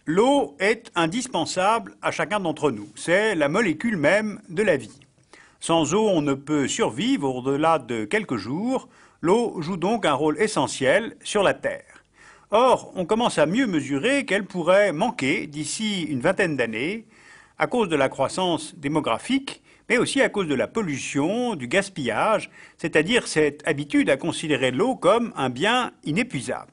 L'eau est indispensable à chacun d'entre nous. C'est la molécule même de la vie. Sans eau, on ne peut survivre au-delà de quelques jours. L'eau joue donc un rôle essentiel sur la Terre. Or, on commence à mieux mesurer qu'elle pourrait manquer d'ici une vingtaine d'années à cause de la croissance démographique, mais aussi à cause de la pollution, du gaspillage, c'est-à-dire cette habitude à considérer l'eau comme un bien inépuisable.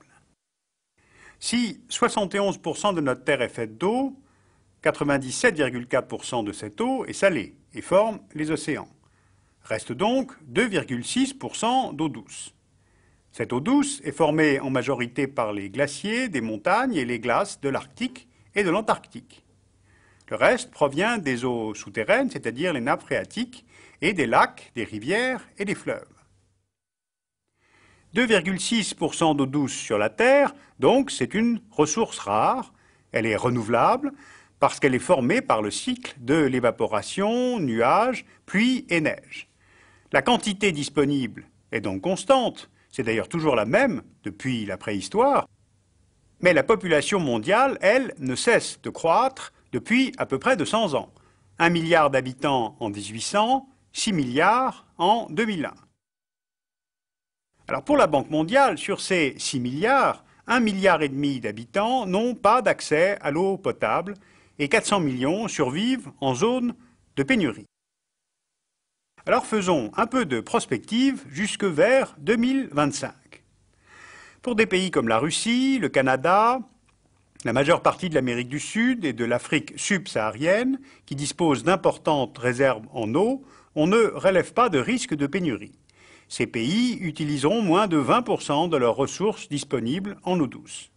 Si 71% de notre Terre est faite d'eau, 97,4% de cette eau est salée et forme les océans. Reste donc 2,6% d'eau douce. Cette eau douce est formée en majorité par les glaciers des montagnes et les glaces de l'Arctique et de l'Antarctique. Le reste provient des eaux souterraines, c'est-à-dire les nappes phréatiques, et des lacs, des rivières et des fleuves. 2,6% d'eau douce sur la Terre, donc c'est une ressource rare. Elle est renouvelable parce qu'elle est formée par le cycle de l'évaporation, nuages, pluie et neige. La quantité disponible est donc constante, c'est d'ailleurs toujours la même depuis la préhistoire, mais la population mondiale, elle, ne cesse de croître depuis à peu près 200 ans. 1 milliard d'habitants en 1800, 6 milliards en 2001. Alors pour la Banque mondiale, sur ces 6 milliards, 1,5 milliard d'habitants n'ont pas d'accès à l'eau potable et 400 millions survivent en zone de pénurie. Alors faisons un peu de prospective jusque vers 2025. Pour des pays comme la Russie, le Canada, la majeure partie de l'Amérique du Sud et de l'Afrique subsaharienne, qui disposent d'importantes réserves en eau, on ne relève pas de risque de pénurie. Ces pays utiliseront moins de 20% de leurs ressources disponibles en eau douce.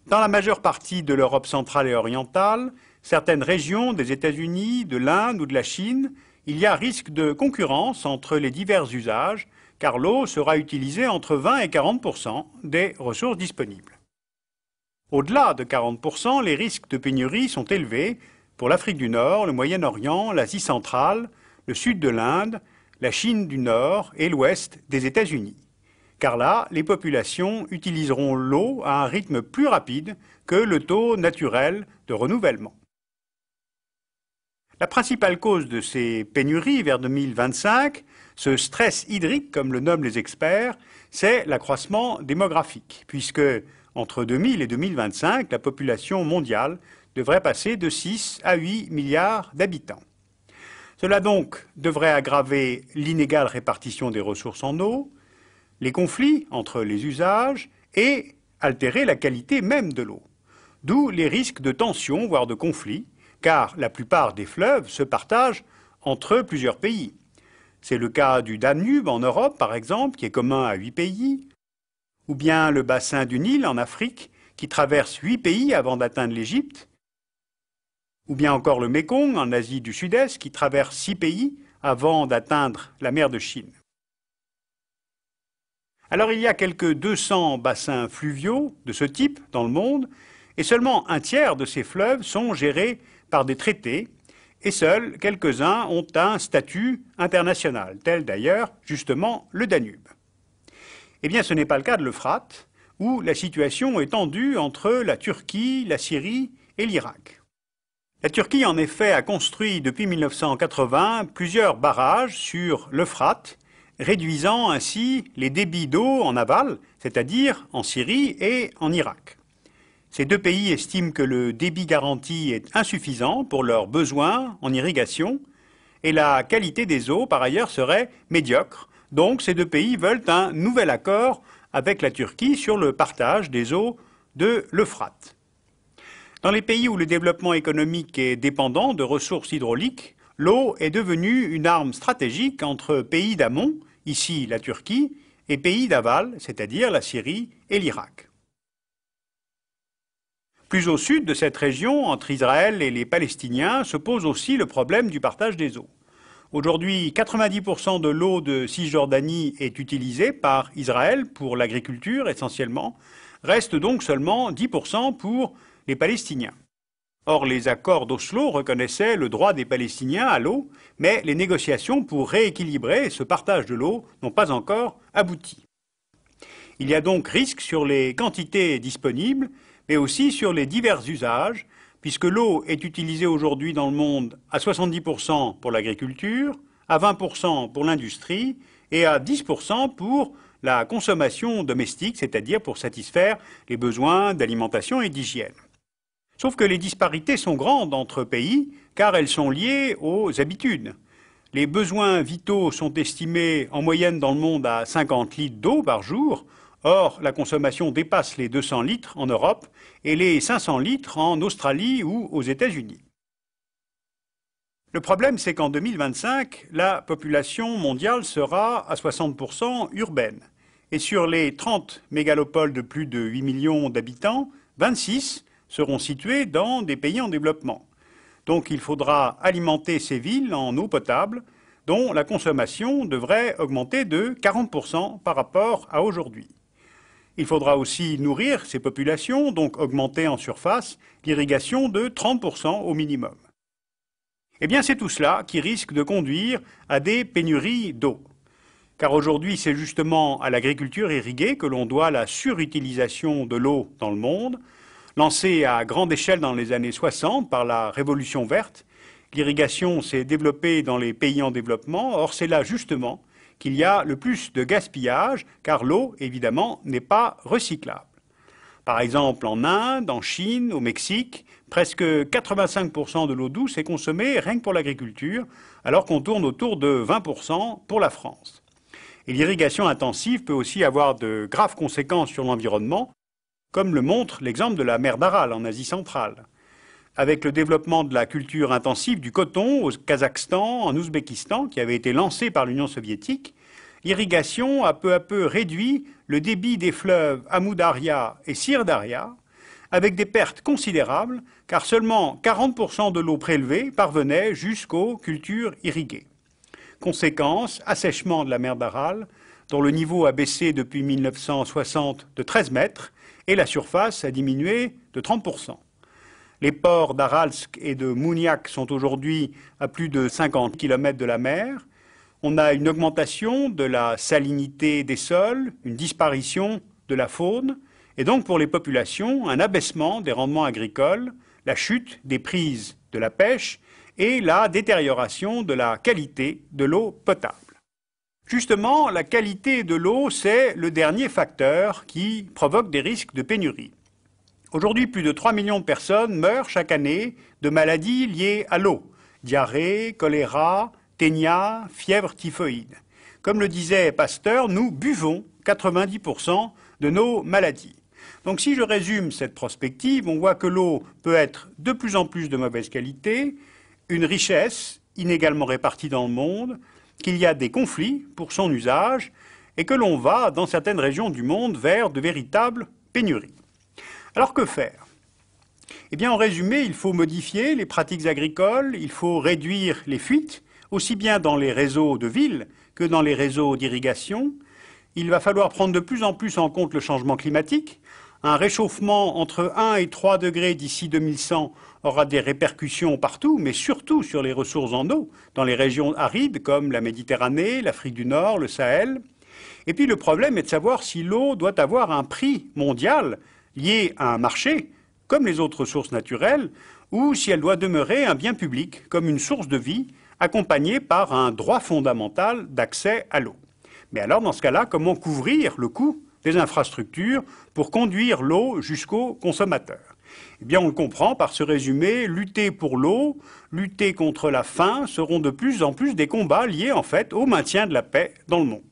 Dans la majeure partie de l'Europe centrale et orientale, certaines régions des États-Unis, de l'Inde ou de la Chine, il y a risque de concurrence entre les divers usages, car l'eau sera utilisée entre 20 et 40% des ressources disponibles. Au-delà de 40%, les risques de pénurie sont élevés pour l'Afrique du Nord, le Moyen-Orient, l'Asie centrale, le sud de l'Inde, la Chine du Nord et l'ouest des États-Unis. Car là, les populations utiliseront l'eau à un rythme plus rapide que le taux naturel de renouvellement. La principale cause de ces pénuries vers 2025, ce stress hydrique, comme le nomment les experts, c'est l'accroissement démographique, puisque entre 2000 et 2025, la population mondiale devrait passer de 6 à 8 milliards d'habitants. Cela donc devrait aggraver l'inégale répartition des ressources en eau, les conflits entre les usages et altérer la qualité même de l'eau. D'où les risques de tensions, voire de conflits, car la plupart des fleuves se partagent entre plusieurs pays. C'est le cas du Danube en Europe, par exemple, qui est commun à 8 pays, ou bien le bassin du Nil en Afrique, qui traverse 8 pays avant d'atteindre l'Égypte, ou bien encore le Mékong en Asie du Sud-Est, qui traverse 6 pays avant d'atteindre la mer de Chine. Alors il y a quelques 200 bassins fluviaux de ce type dans le monde, et seulement un tiers de ces fleuves sont gérés par des traités, et seuls quelques-uns ont un statut international, tel d'ailleurs justement le Danube. Eh bien ce n'est pas le cas de l'Euphrate, où la situation est tendue entre la Turquie, la Syrie et l'Irak. La Turquie en effet a construit depuis 1980 plusieurs barrages sur l'Euphrate, réduisant ainsi les débits d'eau en aval, c'est-à-dire en Syrie et en Irak. Ces deux pays estiment que le débit garanti est insuffisant pour leurs besoins en irrigation et la qualité des eaux, par ailleurs, serait médiocre. Donc ces deux pays veulent un nouvel accord avec la Turquie sur le partage des eaux de l'Euphrate. Dans les pays où le développement économique est dépendant de ressources hydrauliques, l'eau est devenue une arme stratégique entre pays d'amont, ici la Turquie, et pays d'aval, c'est-à-dire la Syrie et l'Irak. Plus au sud de cette région, entre Israël et les Palestiniens, se pose aussi le problème du partage des eaux. Aujourd'hui, 90% de l'eau de Cisjordanie est utilisée par Israël pour l'agriculture essentiellement, reste donc seulement 10% pour les Palestiniens. Or, les accords d'Oslo reconnaissaient le droit des Palestiniens à l'eau, mais les négociations pour rééquilibrer ce partage de l'eau n'ont pas encore abouti. Il y a donc risque sur les quantités disponibles, mais aussi sur les divers usages, puisque l'eau est utilisée aujourd'hui dans le monde à 70% pour l'agriculture, à 20% pour l'industrie et à 10% pour la consommation domestique, c'est-à-dire pour satisfaire les besoins d'alimentation et d'hygiène. Sauf que les disparités sont grandes entre pays, car elles sont liées aux habitudes. Les besoins vitaux sont estimés en moyenne dans le monde à 50 litres d'eau par jour. Or, la consommation dépasse les 200 litres en Europe et les 500 litres en Australie ou aux États-Unis. Le problème, c'est qu'en 2025, la population mondiale sera à 60% urbaine. Et sur les 30 mégalopoles de plus de 8 millions d'habitants, 26 seront situés dans des pays en développement. Donc il faudra alimenter ces villes en eau potable, dont la consommation devrait augmenter de 40% par rapport à aujourd'hui. Il faudra aussi nourrir ces populations, donc augmenter en surface l'irrigation de 30% au minimum. Eh bien, c'est tout cela qui risque de conduire à des pénuries d'eau. Car aujourd'hui, c'est justement à l'agriculture irriguée que l'on doit la surutilisation de l'eau dans le monde, lancée à grande échelle dans les années 60 par la Révolution verte. L'irrigation s'est développée dans les pays en développement, or c'est là justement qu'il y a le plus de gaspillage, car l'eau, évidemment, n'est pas recyclable. Par exemple, en Inde, en Chine, au Mexique, presque 85% de l'eau douce est consommée rien que pour l'agriculture, alors qu'on tourne autour de 20% pour la France. Et l'irrigation intensive peut aussi avoir de graves conséquences sur l'environnement, comme le montre l'exemple de la mer d'Aral en Asie centrale. Avec le développement de la culture intensive du coton au Kazakhstan, en Ouzbékistan, qui avait été lancé par l'Union soviétique, l'irrigation a peu à peu réduit le débit des fleuves Amou Daria et Sir Daria, avec des pertes considérables, car seulement 40% de l'eau prélevée parvenait jusqu'aux cultures irriguées. Conséquence, assèchement de la mer d'Aral, dont le niveau a baissé depuis 1960 de 13 mètres, et la surface a diminué de 30%. Les ports d'Aralsk et de Mouniac sont aujourd'hui à plus de 50 km de la mer. On a une augmentation de la salinité des sols, une disparition de la faune, et donc pour les populations, un abaissement des rendements agricoles, la chute des prises de la pêche et la détérioration de la qualité de l'eau potable. Justement, la qualité de l'eau, c'est le dernier facteur qui provoque des risques de pénurie. Aujourd'hui, plus de 3 millions de personnes meurent chaque année de maladies liées à l'eau. Diarrhée, choléra, ténia, fièvre typhoïde. Comme le disait Pasteur, nous buvons 90% de nos maladies. Donc si je résume cette prospective, on voit que l'eau peut être de plus en plus de mauvaise qualité, une richesse inégalement répartie dans le monde, qu'il y a des conflits pour son usage et que l'on va, dans certaines régions du monde, vers de véritables pénuries. Alors que faire? Eh bien, en résumé, il faut modifier les pratiques agricoles, il faut réduire les fuites, aussi bien dans les réseaux de villes que dans les réseaux d'irrigation. Il va falloir prendre de plus en plus en compte le changement climatique. Un réchauffement entre 1 et 3 degrés d'ici 2100 aura des répercussions partout, mais surtout sur les ressources en eau, dans les régions arides comme la Méditerranée, l'Afrique du Nord, le Sahel. Et puis le problème est de savoir si l'eau doit avoir un prix mondial lié à un marché, comme les autres ressources naturelles, ou si elle doit demeurer un bien public, comme une source de vie, accompagnée par un droit fondamental d'accès à l'eau. Mais alors, dans ce cas-là, comment couvrir le coût des infrastructures pour conduire l'eau jusqu'au consommateur? Eh bien, on le comprend par ce résumé, lutter pour l'eau, lutter contre la faim seront de plus en plus des combats liés en fait au maintien de la paix dans le monde.